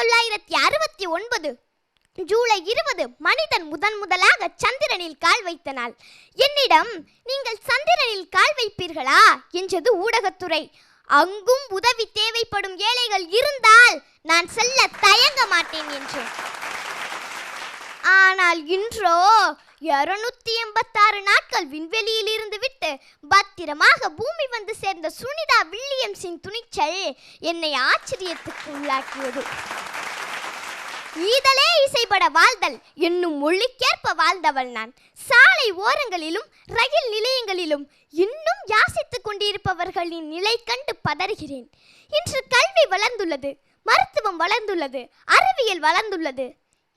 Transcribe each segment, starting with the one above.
1969 ஜூலை 20 மனிதன் முதலாக சந்திரனில் கால் வைத்த நாள். என்னிடம் நீங்கள் சந்திரனில் கால் வைப்பீர்களா என்றது ஊடகத்துறை. அங்கும் உதவி தேவைப்படும் ஏழைகள் இருந்தால் நான் செல்ல தயங்க மாட்டேன் என்று. ஆனால் இன்றோ 286 நாட்கள் விண்வெளியில் இருந்து விட்டு பத்திரமாக பூமி வந்து சேர்ந்த சுனிதா வில்லியம்ஸின் துணிச்சல் என்னை ஆச்சரியத்துக்கு உள்ளாக்கியது. ஈதலே இசைப்பட வாழ்தல் என்னும் மொழிக்கேற்ப வாழ்ந்தவள் நான். சாலை ஓரங்களிலும் ரயில் நிலையங்களிலும் இன்னும் யாசித்துக் கொண்டிருப்பவர்களின் நிலை கண்டு பதறுகிறேன். இன்று கல்வி வளர்ந்துள்ளது, மருத்துவம் வளர்ந்துள்ளது, அறிவியல் வளர்ந்துள்ளது.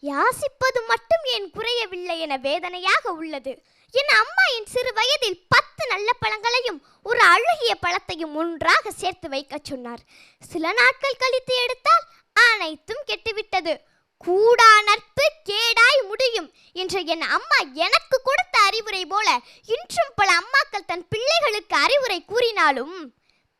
யாசிப்பது மட்டும் ஏன் குறையவில்லை என வேதனையாக உள்ளது. என் அம்மா என் சிறு வயதில் 10 நல்ல பழங்களையும் ஒரு அழுகிய பழத்தையும் ஒன்றாக சேர்த்து வைக்க சொன்னார். சில நாட்கள் கழித்து எடுத்தால் அனைத்தும் கெட்டுவிட்டது. கூடா நட்பு கேடாய் முடியும் என்ற என் அம்மா எனக்கு கொடுத்த அறிவுரை போல இன்றும் பல அம்மாக்கள் தன் பிள்ளைகளுக்கு அறிவுரை கூறினாலும்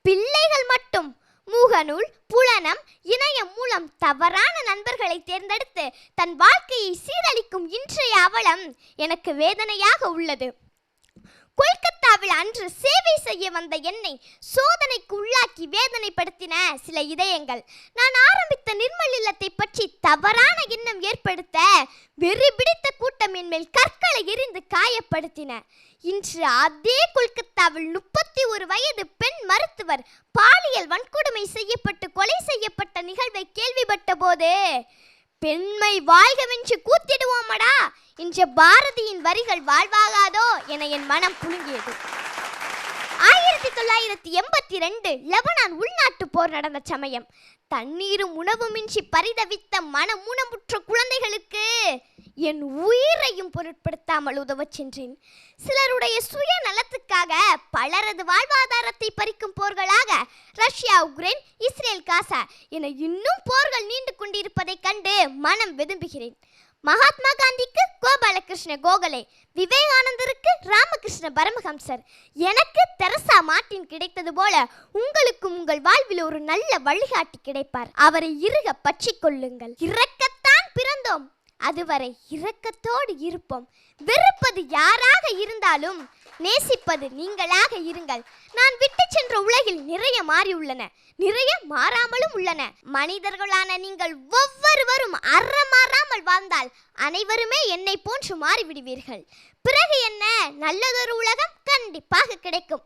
பிள்ளைகள் மட்டும் முகநூல், புலனம், இணையம் மூலம் தவறான நண்பர்களை தேர்ந்தெடுத்து தன் வாழ்க்கையை சீரழிக்கும் இன்றைய அவலம் எனக்கு வேதனையாக உள்ளது. கொல்கத்தாவில் அன்று சேவை செய்ய வந்த என்னை சோதனைக்கு உள்ளாக்கி வேதனைப்படுத்தின சில இதயங்கள். நான் ஆரம்பித்த நிர்மல் இல்லத்தை பற்றி தவறான எண்ணம் ஏற்படுத்த வெறி பிடித்த கூட்டம் என் மேல் கற்களை எறிந்து காயப்படுத்தின. இன்று அதே கொல்கத்தாவில் 31 வயது பெண் மருத்துவர் பாலியல் வன்கொடுமை செய்யப்பட்டு கொலை செய்யப்பட்ட நிகழ்வை கேள்விப்பட்ட போது பெண்மை வாழ்கவென்று கூத்திடுவோமடா என்ற பாரதியின் வரிகள் வாழ்வாகாதோ என என் மனம் புழுங்கியது. 1982 லெபனான் உள்நாட்டு போர் நடந்த சமயம் தண்ணீரும் உணவுமின்றி பரிதவித்த மனமுனமுற்ற குழந்தைகளுக்கு என் உயிரையும் பொருட்படுத்தாமல் உதவச் சென்றேன். சிலருடைய சுய நலத்துக்காக பலரது வாழ்வாதாரத்தை பறிக்கும் போர்களாக ரஷ்யா, உக்ரைன், இஸ்ரேல், காசா என இன்னும் போர்கள் நீண்டு கொண்டிருப்பதை கண்டு மனம் வெதும்புகிறேன். மகாத்மா காந்திக்கு கோபாலகிருஷ்ண கோகலே, விவேகானந்தருக்கு ராமகிருஷ்ண பரமஹம்சர், எனக்கு தெரசா மார்ட்டின் கிடைத்தது போல உங்களுக்கும் உங்கள் வாழ்வில் ஒரு நல்ல வழிகாட்டி கிடைப்பார். அவரை இறுக பற்றி கொள்ளுங்கள். இறக்கத்தான் பிறந்தோம், அதுவரை இரக்கத்தோடு இருப்போம். வெறுப்பது யாராக இருந்தாலும் நேசிப்பது நீங்களாக இருங்கள். நான் விட்டு சென்ற உலகில் நிறைய மாறியுள்ளன, நிறைய மாறாமலும் உள்ளன. மனிதர்களான நீங்கள் ஒவ்வொருவரும் அறமாறாமல் வாழ்ந்தால் அனைவருமே என்னை போன்று மாறிவிடுவீர்கள். பிறகு என்ன, நல்லதொரு உலகம் கண்டிப்பாக கிடைக்கும்.